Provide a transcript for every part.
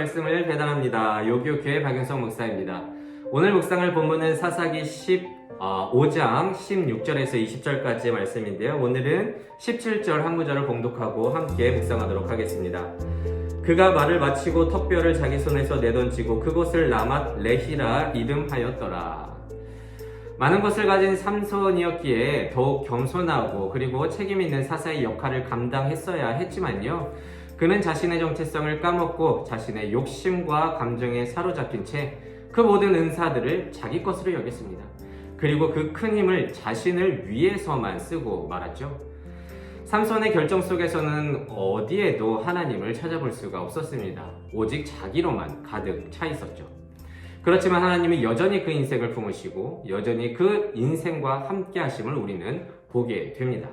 말씀을 배달합니다. 요교교회 박윤성 목사입니다. 오늘 묵상할 본문은 사사기 15장 16절에서 20절까지의 말씀인데요. 오늘은 17절 한 구절을 봉독하고 함께 묵상하도록 하겠습니다. 그가 말을 마치고 턱뼈를 자기 손에서 내던지고 그곳을 라맛 레히라 이름하였더라. 많은 것을 가진 삼손이었기에 더욱 겸손하고 그리고 책임 있는 사사의 역할을 감당했어야 했지만요. 그는 자신의 정체성을 까먹고 자신의 욕심과 감정에 사로잡힌 채 그 모든 은사들을 자기 것으로 여겼습니다. 그리고 그 큰 힘을 자신을 위해서만 쓰고 말았죠. 삼손의 결정 속에서는 어디에도 하나님을 찾아볼 수가 없었습니다. 오직 자기로만 가득 차 있었죠. 그렇지만 하나님이 여전히 그 인생을 품으시고 여전히 그 인생과 함께 하심을 우리는 보게 됩니다.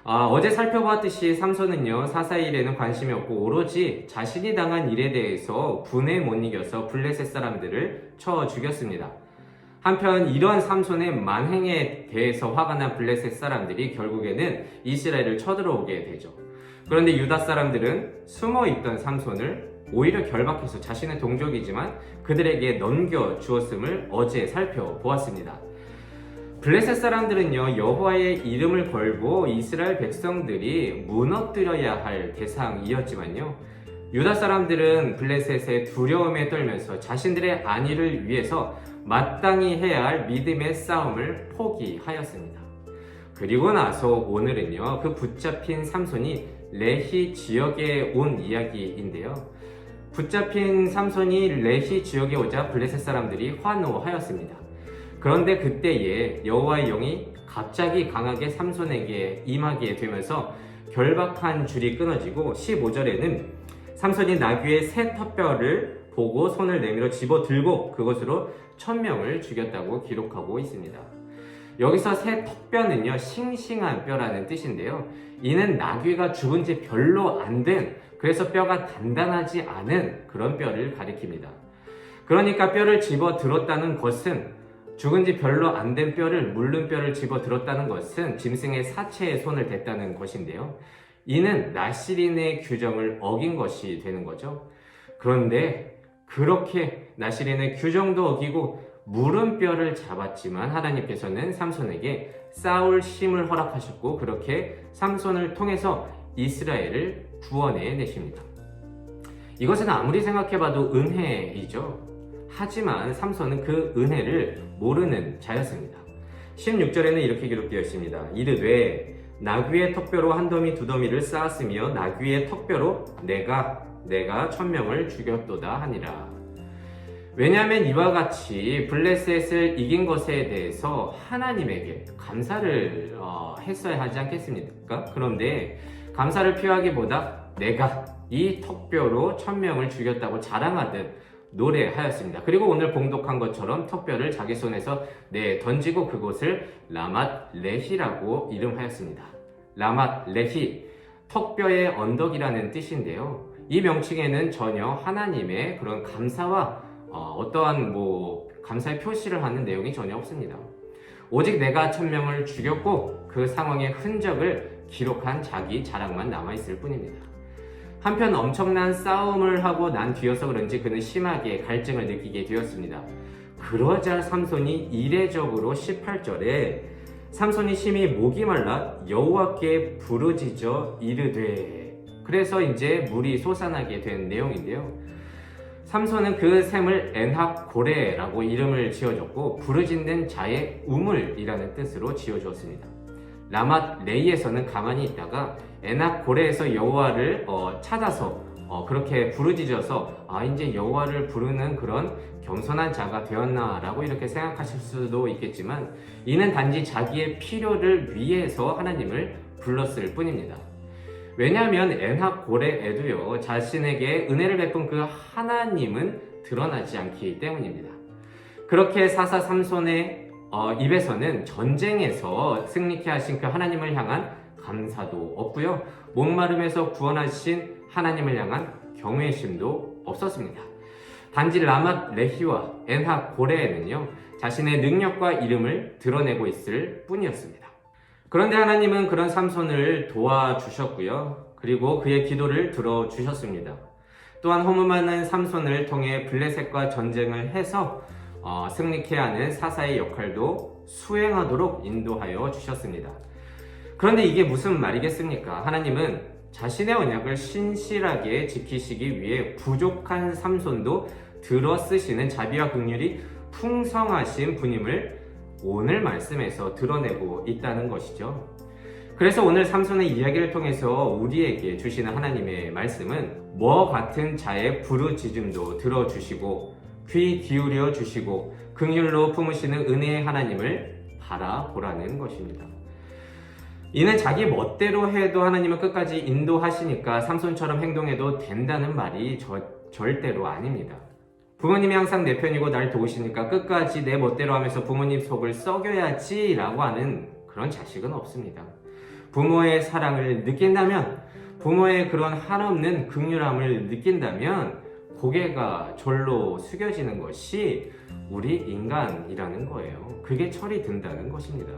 어제 살펴보았듯이 삼손은요, 사사의 일에는 관심이 없고 오로지 자신이 당한 일에 대해서 분에 못 이겨서 블레셋 사람들을 쳐 죽였습니다. 한편 이러한 삼손의 만행에 대해서 화가 난 블레셋 사람들이 결국에는 이스라엘을 쳐들어오게 되죠. 그런데 유다 사람들은 숨어있던 삼손을 오히려 결박해서 자신의 동족이지만 그들에게 넘겨주었음을 어제 살펴보았습니다. 블레셋 사람들은요, 여호와의 이름을 걸고 이스라엘 백성들이 무너뜨려야 할 대상이었지만요, 유다 사람들은 블레셋의 두려움에 떨면서 자신들의 안위를 위해서 마땅히 해야 할 믿음의 싸움을 포기하였습니다. 그리고 나서 오늘은요, 그 붙잡힌 삼손이 레히 지역에 온 이야기인데요. 붙잡힌 삼손이 레히 지역에 오자 블레셋 사람들이 환호하였습니다. 그런데 그때에 여호와의 영이 갑자기 강하게 삼손에게 임하게 되면서 결박한 줄이 끊어지고 15절에는 삼손이 나귀의 새 턱뼈를 보고 손을 내밀어 집어들고 그것으로 1000명을 죽였다고 기록하고 있습니다. 여기서 새 턱뼈는요, 싱싱한 뼈라는 뜻인데요. 이는 나귀가 죽은 지 별로 안 된, 그래서 뼈가 단단하지 않은 그런 뼈를 가리킵니다. 그러니까 뼈를 집어들었다는 것은, 죽은 지 별로 안 된 뼈를, 물른 뼈를 집어들었다는 것은 짐승의 사체에 손을 댔다는 것인데요. 이는 나시린의 규정을 어긴 것이 되는 거죠. 그런데 그렇게 나시린의 규정도 어기고 물은 뼈를 잡았지만 하나님께서는 삼손에게 싸울 힘을 허락하셨고 그렇게 삼손을 통해서 이스라엘을 구원해 내십니다. 이것은 아무리 생각해봐도 은혜이죠. 하지만 삼손은 그 은혜를 모르는 자였습니다. 16절에는 이렇게 기록되어 있습니다. 이르되 나귀의 턱뼈로 한 더미 두 더미를 쌓았으며 나귀의 턱뼈로 내가 1000명을 죽였도다 하니라. 왜냐하면 이와 같이 블레셋을 이긴 것에 대해서 하나님에게 감사를 했어야 하지 않겠습니까? 그런데 감사를 표하기보다 내가 이 턱뼈로 1000명을 죽였다고 자랑하듯 노래하였습니다. 그리고 오늘 봉독한 것처럼 턱뼈를 자기 손에서 던지고 그곳을 라맛 레히라고 이름하였습니다. 라맛 레히, 턱뼈의 언덕이라는 뜻인데요. 이 명칭에는 전혀 하나님의 그런 감사와 어떠한 감사의 표시를 하는 내용이 전혀 없습니다. 오직 내가 1000명을 죽였고 그 상황의 흔적을 기록한 자기 자랑만 남아있을 뿐입니다. 한편 엄청난 싸움을 하고 난 뒤여서 그런지 그는 심하게 갈증을 느끼게 되었습니다. 그러자 삼손이 이례적으로 18절에 삼손이 심히 목이 말라 여호와께 부르짖어 이르되, 그래서 이제 물이 솟아나게 된 내용인데요. 삼손은 그 샘을 엔학고레라고 이름을 지어줬고 부르짖는 자의 우물이라는 뜻으로 지어주었습니다. 라맛 레이에서는 가만히 있다가 엔학고레에서 여호와를 찾아서 그렇게 부르짖어서 이제 여호와를 부르는 그런 겸손한 자가 되었나라고 이렇게 생각하실 수도 있겠지만 이는 단지 자기의 필요를 위해서 하나님을 불렀을 뿐입니다. 왜냐하면 엔학고레에도요, 자신에게 은혜를 베푼 그 하나님은 드러나지 않기 때문입니다. 그렇게 사사 삼손의 입에서는 전쟁에서 승리케 하신 그 하나님을 향한 감사도 없고요, 목마름에서 구원하신 하나님을 향한 경외심도 없었습니다. 단지 라맛 레히와 엔학고레에는요, 자신의 능력과 이름을 드러내고 있을 뿐이었습니다. 그런데 하나님은 그런 삼손을 도와주셨고요, 그리고 그의 기도를 들어주셨습니다. 또한 허물 많은 삼손을 통해 블레셋과 전쟁을 해서 승리케 하는 사사의 역할도 수행하도록 인도하여 주셨습니다. 그런데 이게 무슨 말이겠습니까? 하나님은 자신의 언약을 신실하게 지키시기 위해 부족한 삼손도 들어 쓰시는 자비와 긍휼이 풍성하신 분임을 오늘 말씀에서 드러내고 있다는 것이죠. 그래서 오늘 삼손의 이야기를 통해서 우리에게 주시는 하나님의 말씀은 뭐 같은 자의 부르짖음도 들어주시고 귀 기울여 주시고 긍휼로 품으시는 은혜의 하나님을 바라보라는 것입니다. 이는 자기 멋대로 해도 하나님은 끝까지 인도하시니까 삼손처럼 행동해도 된다는 말이 절대로 아닙니다. 부모님이 항상 내 편이고 날 도우시니까 끝까지 내 멋대로 하면서 부모님 속을 썩여야지 라고 하는 그런 자식은 없습니다. 부모의 사랑을 느낀다면, 부모의 그런 한없는 긍휼함을 느낀다면 고개가 절로 숙여지는 것이 우리 인간이라는 거예요. 그게 철이 든다는 것입니다.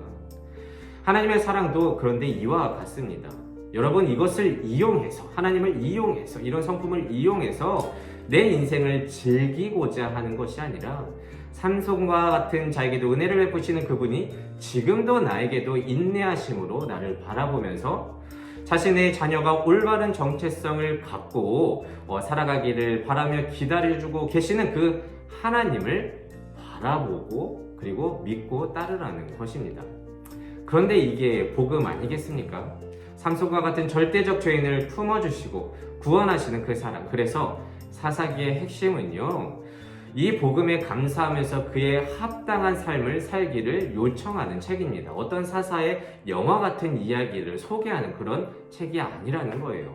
하나님의 사랑도 그런데 이와 같습니다. 여러분, 이것을 이용해서, 하나님을 이용해서, 이런 성품을 이용해서 내 인생을 즐기고자 하는 것이 아니라 삼손과 같은 자에게도 은혜를 베푸시는 그분이 지금도 나에게도 인내하심으로 나를 바라보면서 자신의 자녀가 올바른 정체성을 갖고 살아가기를 바라며 기다려주고 계시는 그 하나님을 바라보고 그리고 믿고 따르라는 것입니다. 그런데 이게 복음 아니겠습니까? 삼손과 같은 절대적 죄인을 품어주시고 구원하시는 그 사랑. 그래서 사사기의 핵심은요, 이 복음에 감사하면서 그의 합당한 삶을 살기를 요청하는 책입니다. 어떤 사사의 영화 같은 이야기를 소개하는 그런 책이 아니라는 거예요.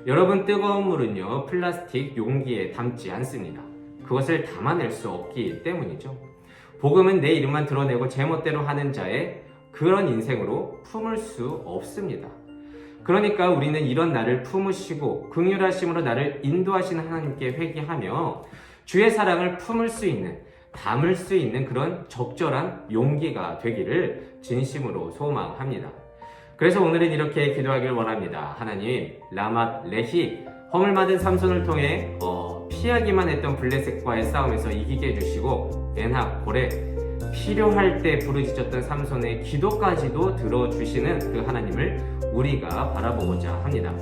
여러분, 뜨거운 물은요, 플라스틱 용기에 담지 않습니다. 그것을 담아낼 수 없기 때문이죠. 복음은 내 이름만 드러내고 제멋대로 하는 자의 그런 인생으로 품을 수 없습니다. 그러니까 우리는 이런 나를 품으시고 긍휼하심으로 나를 인도하시는 하나님께 회개하며 주의 사랑을 품을 수 있는, 담을 수 있는 그런 적절한 용기가 되기를 진심으로 소망합니다. 그래서 오늘은 이렇게 기도하길 원합니다. 하나님, 라맛 레히, 허물 맞은 삼손을 통해 피하기만 했던 블레셋과의 싸움에서 이기게 해주시고 엔합 고레, 필요할 때 부르짖었던 삼손의 기도까지도 들어주시는 그 하나님을 우리가 바라보고자 합니다.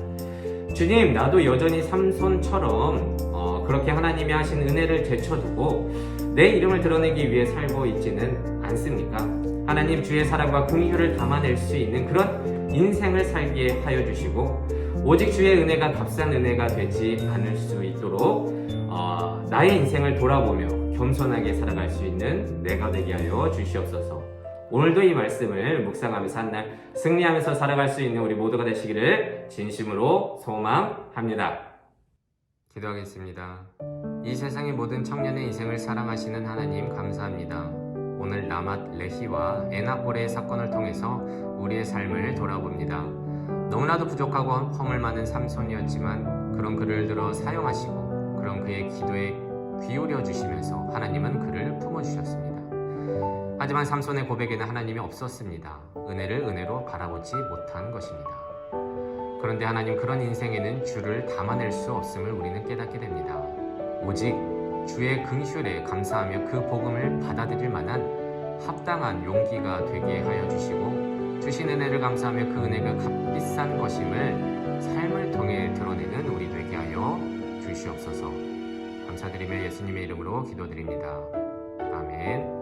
주님, 나도 여전히 삼손처럼 그렇게 하나님이 하신 은혜를 제쳐두고 내 이름을 드러내기 위해 살고 있지는 않습니까? 하나님, 주의 사랑과 긍휼을 담아낼 수 있는 그런 인생을 살게 하여 주시고 오직 주의 은혜가 값싼 은혜가 되지 않을 수 있도록 나의 인생을 돌아보며 겸손하게 살아갈 수 있는 내가 되게 하여 주시옵소서. 오늘도 이 말씀을 묵상하면서 한 날 승리하면서 살아갈 수 있는 우리 모두가 되시기를 진심으로 소망합니다. 기도하겠습니다. 이 세상의 모든 청년의 인생을 사랑하시는 하나님, 감사합니다. 오늘 라맛 레히와 에나볼의 사건을 통해서 우리의 삶을 돌아봅니다. 너무나도 부족하고 허물 많은 삼손이었지만 그런 그를 들어 사용하시고 그런 그의 기도에 기울여 주시면서 하나님은 그를 품어주셨습니다. 하지만 삼손의 고백에는 하나님이 없었습니다. 은혜를 은혜로 바라보지 못한 것입니다. 그런데 하나님, 그런 인생에는 주를 담아낼 수 없음을 우리는 깨닫게 됩니다. 오직 주의 긍휼에 감사하며 그 복음을 받아들일 만한 합당한 용기가 되게 하여 주시고 주신 은혜를 감사하며 그 은혜가 값비싼 것임을 삶을 통해 드러내는 우리 되게 하여 주시옵소서. 감사드리며 예수님의 이름으로 기도드립니다. 아멘.